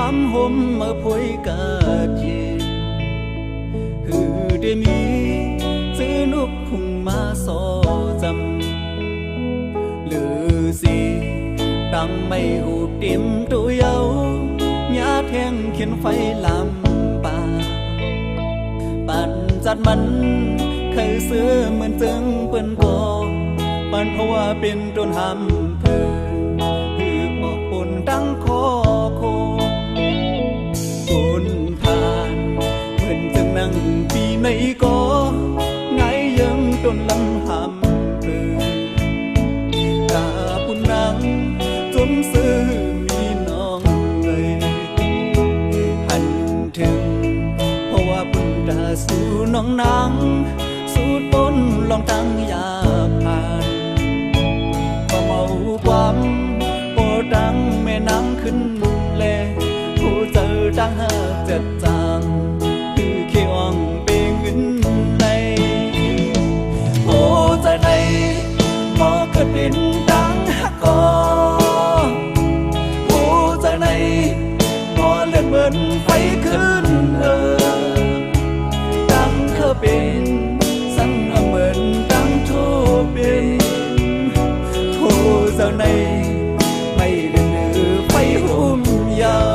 ความห่มมาพวยกาเย็นฮือได้มีซื้อนุกหุ่งมาสอจำหรือสิตั้งไม่หูเต็มตัวเยาหญ้าแทงเขียนไฟลำป่าปันจัดมันเคยเสือเหมือนจึงเปิ้นกอปันเพราะว่าเป็นต้นหำเพื่อหือปอกปนตั้งคอโคคนผ่านเหมือนจึงนั่งปีในกอไงยังต้นลำหำเพื่อกาปุ่นนังจมซื้อมีน้องเลยหันถึงเพราะว่าปุ่นดาสู่น้องนางสูดปนลองตั้งยาผ่านก็เมาความโปดังแม่นางขึ้นแลผู้เจอดังหากเจ็ดจางคือเขียวงเปงเงินในโอ้ใจในพอเกิดเป็นดังหักกอโอ้ใจในพอเลือดเหมือนไฟขึ้นดังเคยเป็นสั่งเหมือนดังโทเป็นโอ้เจ้าในไม่ดื้อไฟหุ่มยาว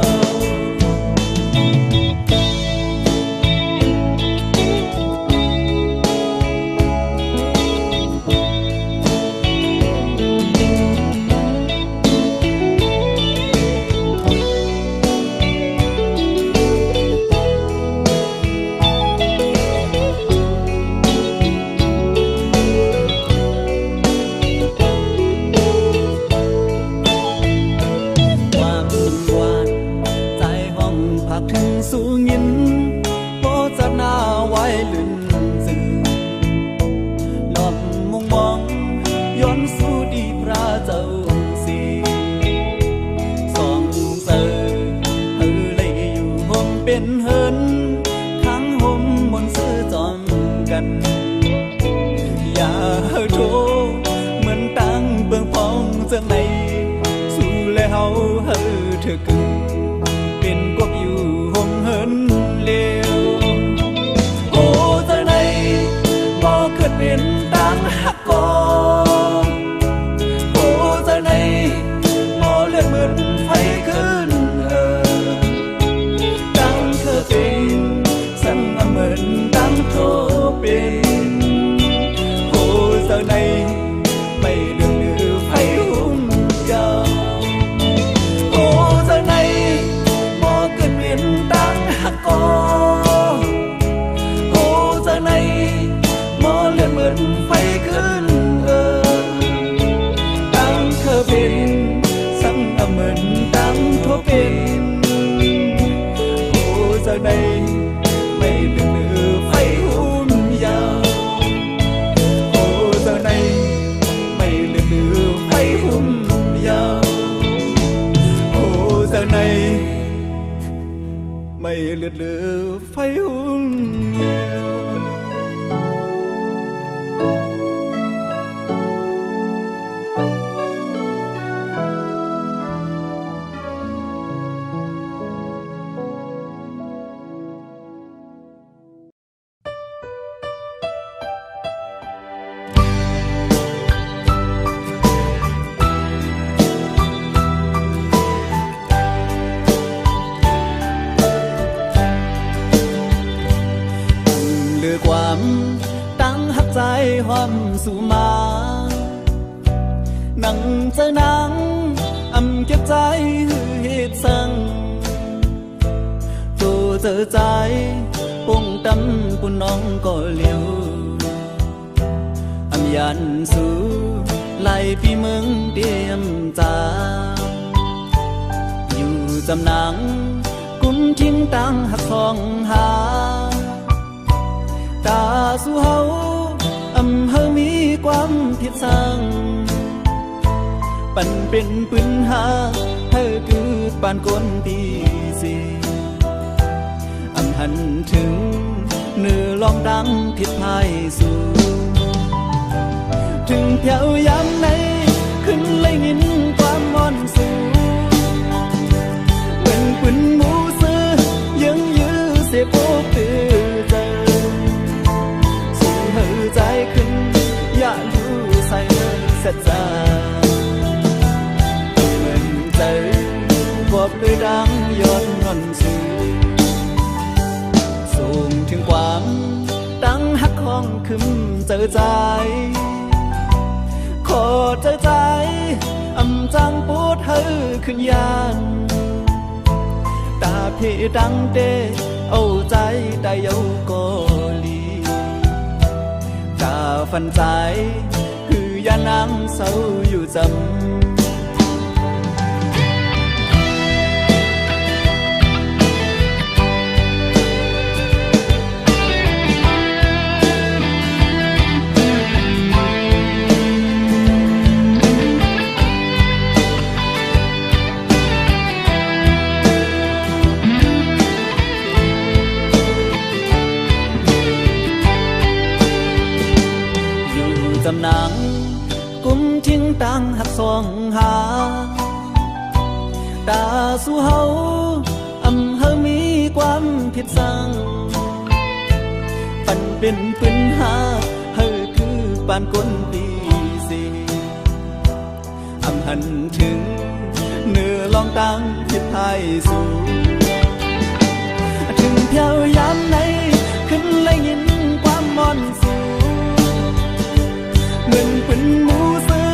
สู่ยินโปจัดหน้าไว้ลื่นซื่อหลอบมุงมองย้อนสู่ดีพระเจ้าสีสองเสือเฮอเลยอยู่ห่มเป็นเฮินทั้งห่มมนซื้อจอมกันอย่าโทเหมือนตั้งเบื้องพองเจังในสู่แล้วเฮาเฮอเธอกึ่งเป็นกวกอยู่ห่มเฮินเลี้ยวโอ้เจ้าในบ่เกิดเป็นดังหักกอโอ้เจ้าในบ่เลือดเหมือนไฟขึ้นดังเธอเป็นสั่งเหมือนดังโทเป็นโอ้เจ้าในไม่เลือไฟหุ่มยาวโอ้เจ้าในดังหักกอโอ้เจ้าในมอเลือดเหมือนไฟขึ้นดังเธอเป็นสั่งเหมือนดังโทเป็นโอ้เจ้าในไม่เลือไฟหุ่มยาวโอ้เจ้าในไม่เลือไฟหุ่มยาวโอ้เจ้าในไม่เลือดเลือไฟหุ่นเดียวความตั้งหักใจหอมสู่มานั่งเจอนังเก็บใจหือเหตุสั่งตัวเจอใจปุ่งตำปุ่นน้องก็เลี้ยวยันสู่ไล่พี่มึงเตรียมจาอยู่จำนังกุ้นทิ้งตั้งหักทองหาตาสู่เฮาเฮามีความผิดสั่งปั่นเป็นปืนหาเฮาคือปานคนตีสีหันถึงเนื้อลองดังผิดพายสู่ถึงแถวยามไหนขึ้นเลยยินความมอนสูเป็นปืนหมู จอใจขอเจอใจอำจังปวดเฮอขึ้นยานตาเพดังเดเอาใจได้เอากอลีตาฟันใจคือยานังเศร้าอยู่จำจำหนังกุมทิ้งตังหักสองหาตาสู่เฮาอำเฮามีความผิดสั่งปันเป็นปืนหาเฮาคือปานคนปีสีอำหันถึงเนื้อลองตังผิดไทยสู่ถึงเพียวยามไหนขึ้นเลยยินความมอนสู่เหมือนเป็นหมูซื้อ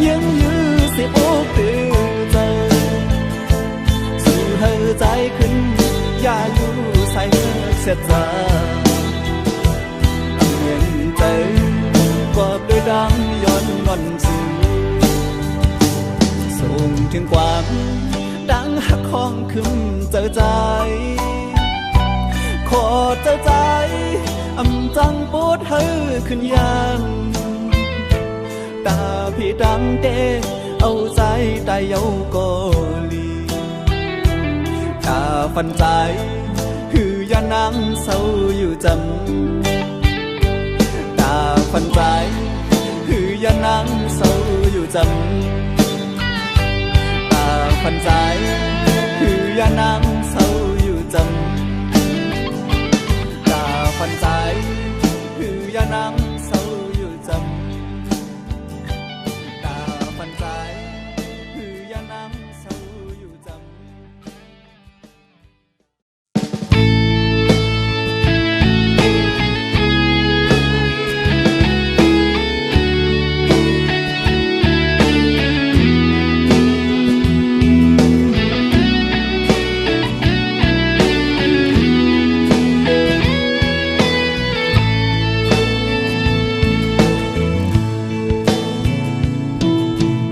ยังยื้อเสียอกตื่นใจสู่เฮอใจขึ้นอย่าอยู่ใส่เสียใจเงินใจกอบด้วยดังย้อนงอนสู่ส่งถึงความดังหักของขึ้นเจอใจขอเจอใจอำจังปวดเฮอขึ้นยานตาพี่ดังเดเอาใจได้เอากอลีตาฟันใจคือยานังเศร้าอยู่จำตาฟันใจคือยานังเศร้าอยู่จำตาฟันใจคือยานังเศร้าอยู่จำตาฟันใจคือยานังเศร้าอยู่จำคือยาน้ำเศร้าอยู่จำ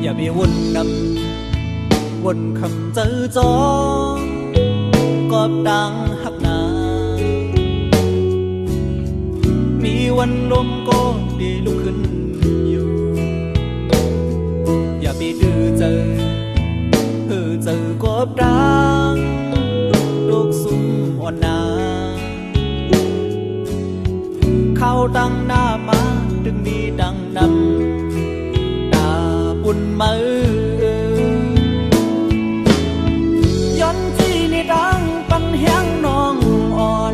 อย่าไปวนนำวนคำเจอจองกอบดังหักหนามีวันลมก็ดีลุกขึ้นอยู่อย่าไปดื้อเจอกอบดังลูกสุ่มอ่อนนาเข้าตั้งหน้ามาดึงมีดังนำตาปุ่นมือย้อนที่นี่ดังปันแหงน้องอ่อน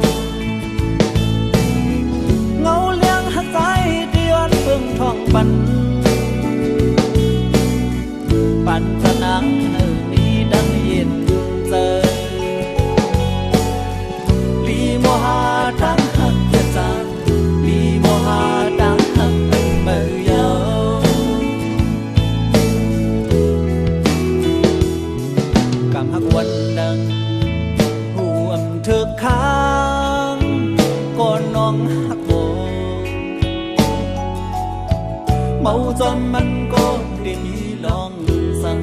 เงาเลี้ยงหักใจเดือนเบิ่งท้องปันจะนังนี้ดังเย็นเจอลีโมหาดังหักยะจางลีโมหาดังหักเป็นเมื่อยาวกำหักวันดังหูอำเธอค้างก่อนน้องหักโบเมาจนมันก็ได้มีลองสั่ง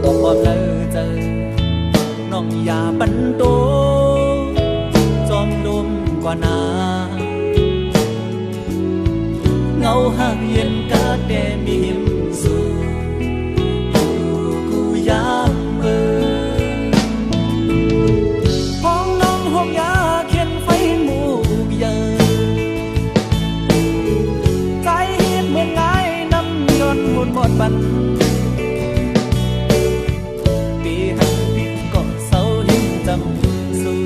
บอกความเลิเจอน้องอย่าปันโตจอมลมกว่านาเงาหักเย็นกาแดมีหิมสู่อยู่กูยามห้องน้องห้องยาเขียนไฟหมู่เยอะใจเห็นเหมือนไงน้ำย้อนหมุนหมดบันปีหันพิษก็เศร้าหิมจำสู่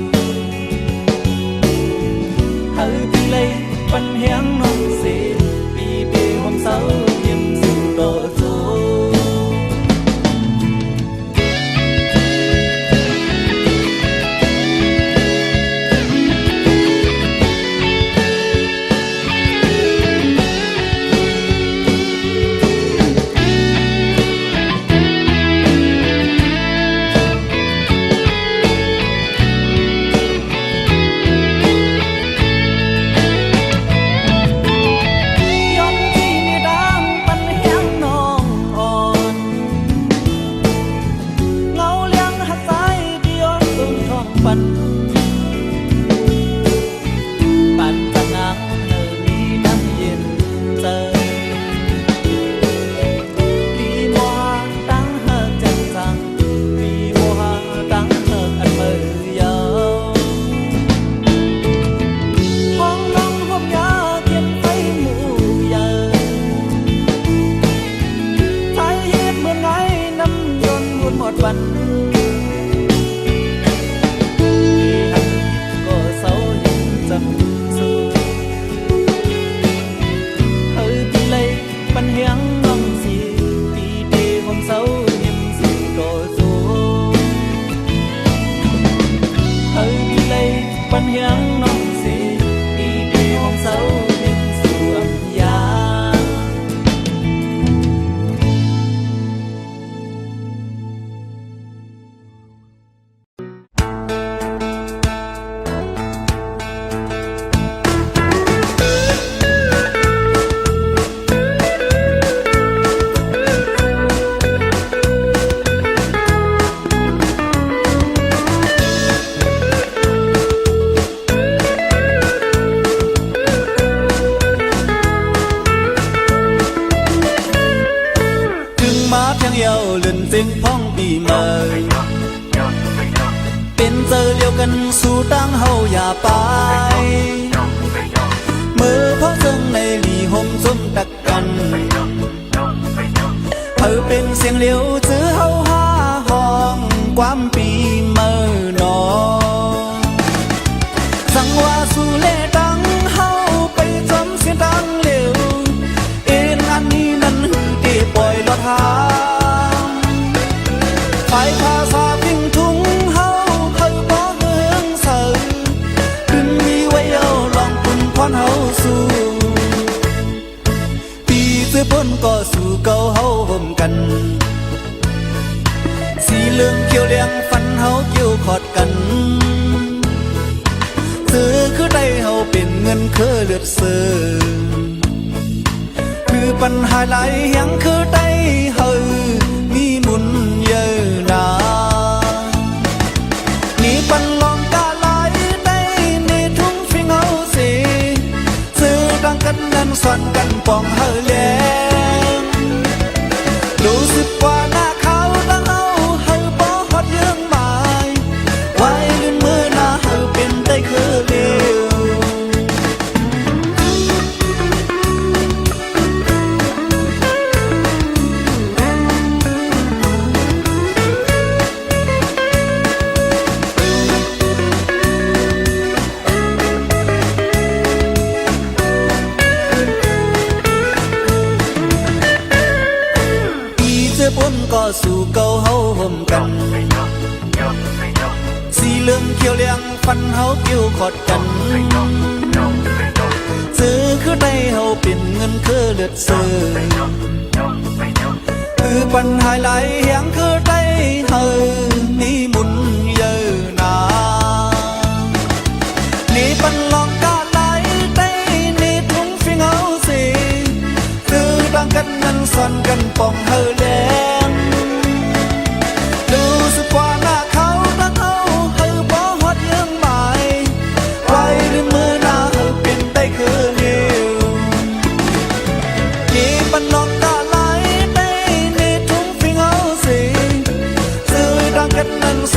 เฮาปีเลยปันแหงน้องเสียปีเดียวความเศร้าหิมสู่ ปัญญาน้องสิดีดีของเสาดินสวมยาเป็นพ้องปีใหม่เป็นเจอเลียวกันสู่ตั้งเฮาอย่าไปเมื่อพ่อเจิงในหลีห่มส้มตักกันเธอเป็นเสียงเลียวจื้อเฮาห้าห้องความปีเมื่อนอสั่งว่าสู่เล่ดังเฮาไปจำเสียงดังเลียวเอ็นอันนี้นั้นหือเดปล่อยลอดหาไปภาษาพิงทุงเฮาเฮาบ่เฮืองเสือดึงมีไว้เอาลองปุ่นพรเฮาสู่ปีซื้อพ้นก็สู่เก่าเฮาห่มกันสีเหลืองเขียวเหลียงฟันเฮาเกี่ยวขอดกันซื้อคือได้เฮาเป็นเงินคือเลือดเสือคือปัญหาหลายยังคือได้เฮามีมุนเยอะนานี่ปันลองกาไหลได้ในทุ่งฟิงเฮาสิซื้อดังกันนั้นสอนกันปองเฮาแลงรู้สึกว่าหน้าเขาดังเฮาเฮาบ่ฮอดเยื่องหมายไว้ลืมมือหน้าเฮาเป็นได้คือเร็วพ้นก็สู่เก่าเฮาห่มกันสีเหลืองเขียวเหลียงฟันเฮาเกี่ยวขอดกันซื้อคือได้เฮาเป็นเงินคือเลือดเสือคือปัญหาหลายอย่างคือได้เฮานี่มุนเยอะนานี่ปันลองกาไหลได้นี่ทุ่งฟิงเฮาสิคือดังกันนั้นสอนกันปองเฮาแล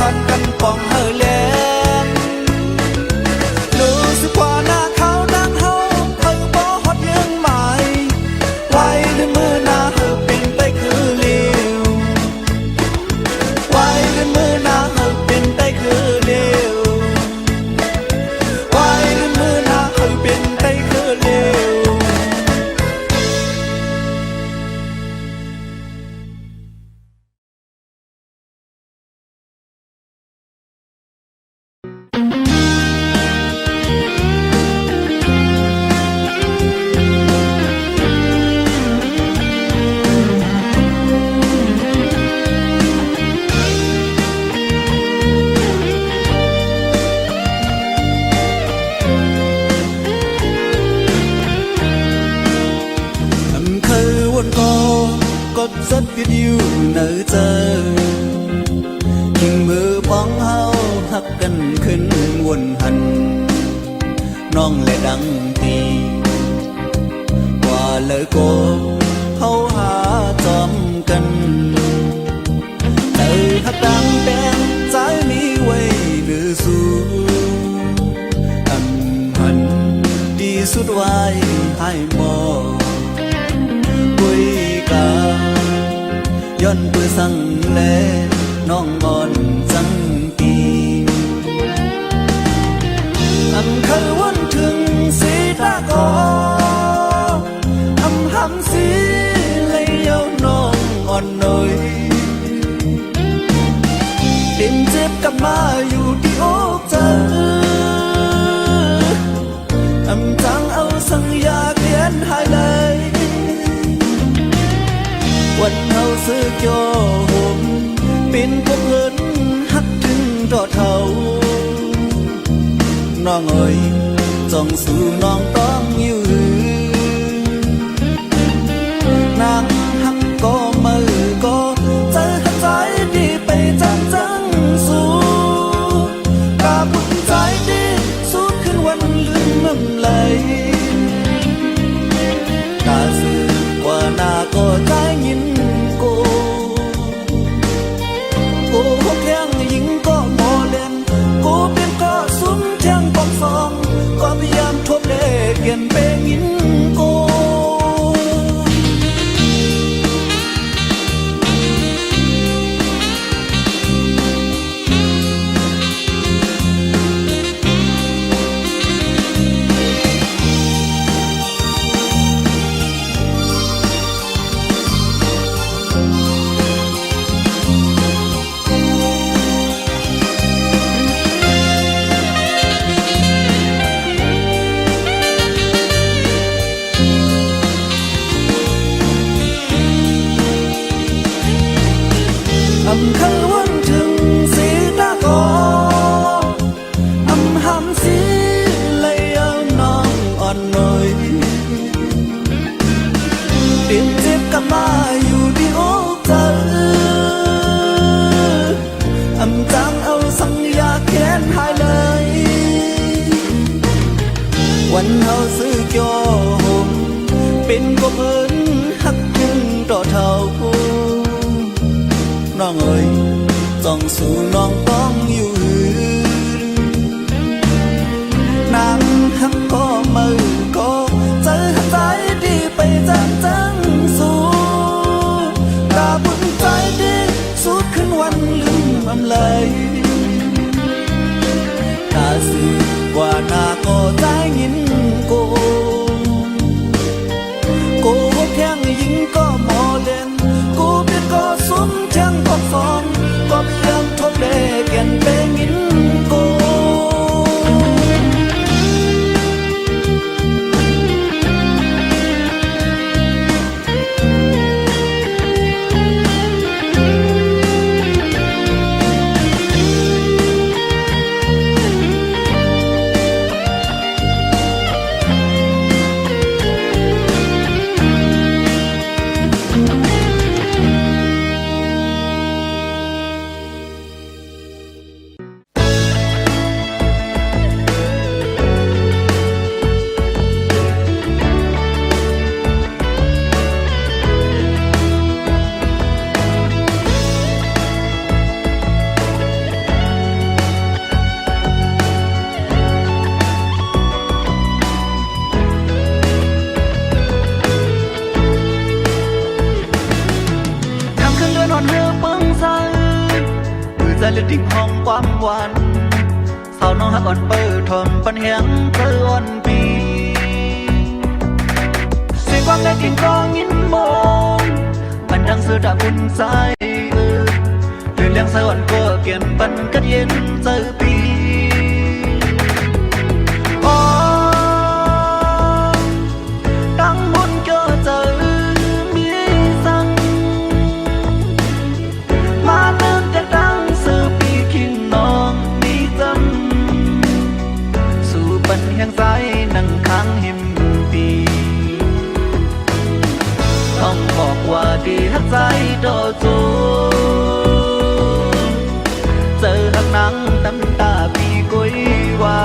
สอนกันปองเฮาแลงรู้สึกว่าหน้าเขาดังเฮาเฮาบ่ฮอดเยื่องหมายไว้ในมือหน้าเฮาเป็นได้คือเร็วไว้ในมือหน้าเฮาเป็นได้คือเร็วไว้ในมือหน้าเฮาเป็นได้คือเร็วrất biết yêu nở chờ nhưng mưa bóng hao hắc cần khinh nguồn hận non lại đắng tì qua lời cô hao há tóm cần từ hắc đắng đen trái mi quay lửa du âm hận đi suốt vai hai mò quay cảย้อนเพื่อสั่งแลน้องอ่อนจังปีอันเคยวันถึงสีตาคอหำสีเลยเย้าน้องอ่อนหน่อยเต็มเจ็บกลับมาอยู่ที่อกเธอ สึกโยมเป็นพวกเพิ่นฮักถึงรอเท่าน้องเอ๋ยจ้องสู่น้องต้องอยู่นางฮักก็มือก็ใจหักใจดีไปจังจังสู่กาบุญใจดีสู้ขึ้นวันลืมน้ำไหลกาสือกว่าหน้าก็ใจยินโกหกแยังยิงก็โมเล่นกูเป็นก็สุนเทียงปองฟองก็พยายามทบเลเปลี่ยนเปยินโกอำคันวันถึงสีตาก็อำหำสีเลยเอาน้องอ่อนหน่อยเปลี่ยนเจ็บกลับมาอยู่ที่อกเธออำจังเอาสัญญาแค้นหายเลยวันเฮาซื้อโยมเป็นก็เพิ่นฮักถึงต่อเท่าน้องเอ๋ยจ้องสู่น้องต้องอยู่นางฮักก็มือก็ใจหักใจดีไปจังจังสู่ตาบุญใจดีสุดขึ้นวันลืมอำเลยตาสื่อว่าหน้าก็ใจยินโกหกแข้งยิงก็หมอเล่นกูเป็นก็สุนเทียงปองฟองก็พยายามทบเลเปลี่ยนเปยินโกเลือดดิ่งห้องความหวานสาวน้องหักอ่อนเปิดทอมปันแหงเธออ่อนปีเสียงความในกิ่งกองยินมองมันดังเสือดาบุญใจเลื่อนเลี้ยงสะอ่อนก็เกี่ยนปันกัดเย็นเจอปีตั้งบนเกิดเจอมีสั่งมาเลิกแต่ตั้งน้องมีจำสู่ปันแห่งสายนั่งค้างหิมปีต้องบอกว่าดีหักใจโดโจเจอหักนังน้ำตาปีกุยว่า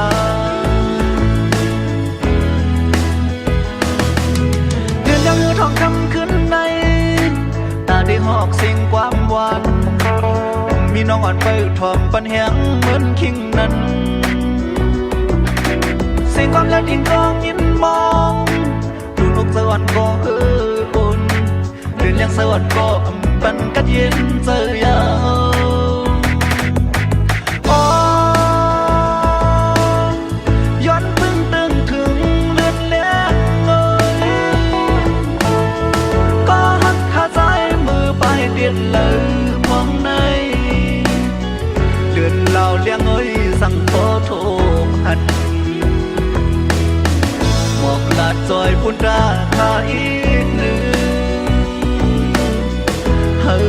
เดือนยังทองคำขึ้นในตาได้หอกเสียงความหวานมีน้องอ่อนไปทอมปันแหงเหมือนคิงนั้นเสียงความและดิ่งกองยินมองดูนกสวรรค์ก็เฮืออุ่นเดือนยังสวรรค์ก็อำปันกัดเย็นเจอยาวย้อนพึ่งตึงถึงเลือดเลี้ยงเลยก็หักขาใจมือไปเดียดเลยมองในเลือนเหล่าเลี้ยงเอ้ยสั่งขอโทษหันหมอกลาดจอยพุ่นราคาอีกหนึ่งเฮ้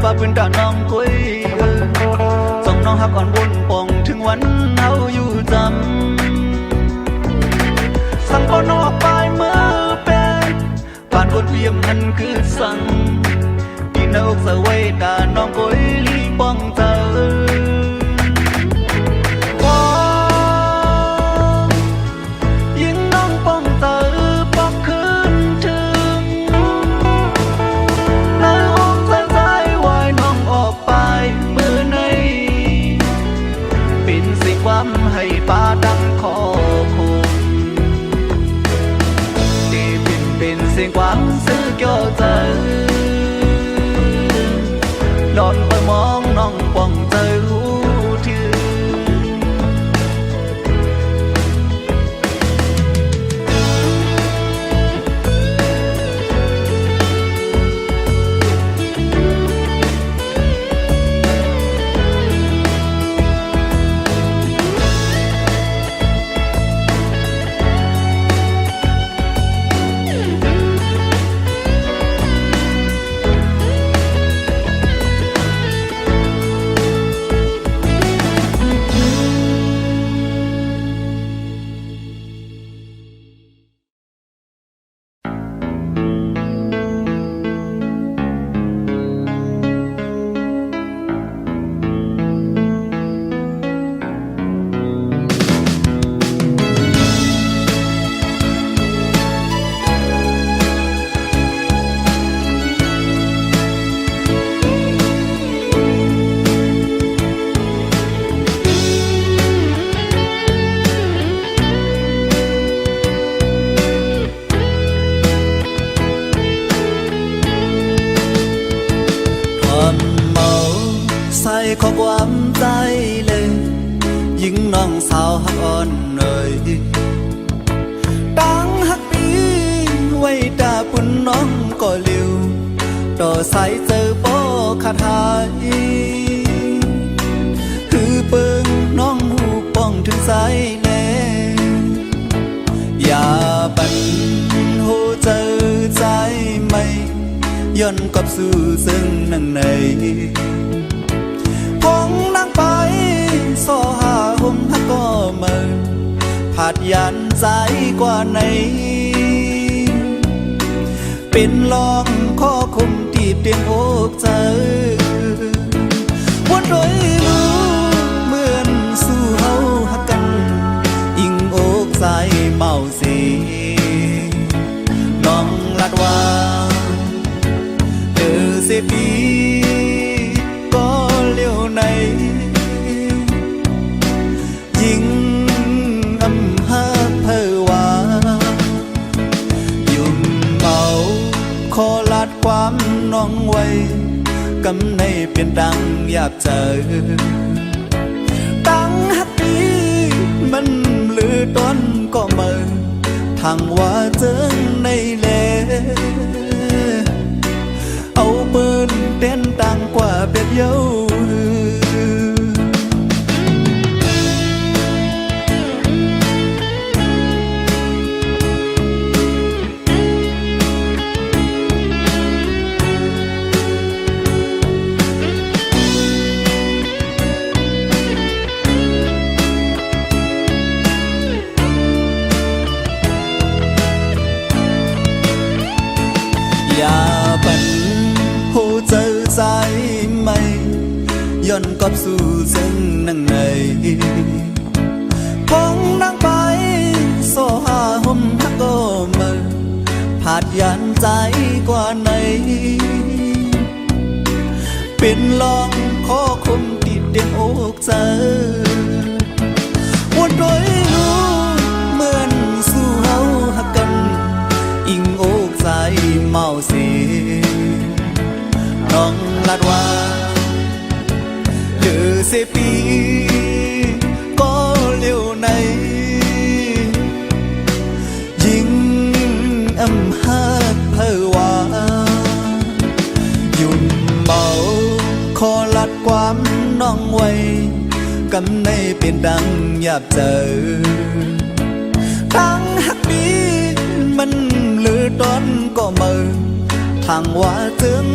ฟ้าพื้นตาน้องคุยส่งน้องหักอ่อนบนป่องถึงวันเฮาอยู่จำสั่งก่อนออกไปเมื่อเป็นผ่านบทเวียมนั้นคือสั่งที่นอกสะไว้ตาน้องคุยลีป้องเธอให้ฟ้าดังขอคงที่เป็นเสียงความซื่อเกี่ยวใจนอนไปมองน้องป้องใจรู้ถึงขอความใจเลยยิ่งน้องสาวหักอ่อนเอ่ยตั้งหักปีไว้ตาปุ่นน้องก็เร็วต่อสายเจอป้อขาดหายคือเปิงน้องหูป้องถึงสายแน่อย่าบันโหเจอใจไม่ย้อนกับสู่ซึ่งนั่งในคงนั่งไปสอหาห่มหักก็เมินผาดยันใจกว่าไหนเป็นลองข้อคมที่เตียงอกเจอวันโดยรู้เหมือนสู้เฮาหักกันอิงอกใจเมาสีน้องลัดว่าเสียปีก็เลี้ยวในยิ่งอำหาเพอว่ายุ่มเมาขอลัดความน้องไว้กำในเปลี่ยนดังอยากเจอตั้งหักปีมันลือต้นก็เมินทางว่าเจิงในเลเอาเปิ้นเต้นดังกว่าเป็ดเย้าอย่าบันโหเจอใจไม่ย้อนกลับสู่ซึ่งนั่งในคงนั่งไปสอหาห่มหักก็เมินผาดยันใจกว่าไหนเป็นลองข้อคมติดเด่นอกเจอวันโดยรู้เหมือนสู้เฮาหักกันอิงอกใจเมาสีน้องลัดว่าเดือเสียปีก็เลี้ยวในยิ่งอำหาเพอว่ายุ่มเมาขอลัดความน้องไว้กำในเป็นดังหยาบเจอตั้งหักปีมันลือต้นก็เมินทางว่าถึง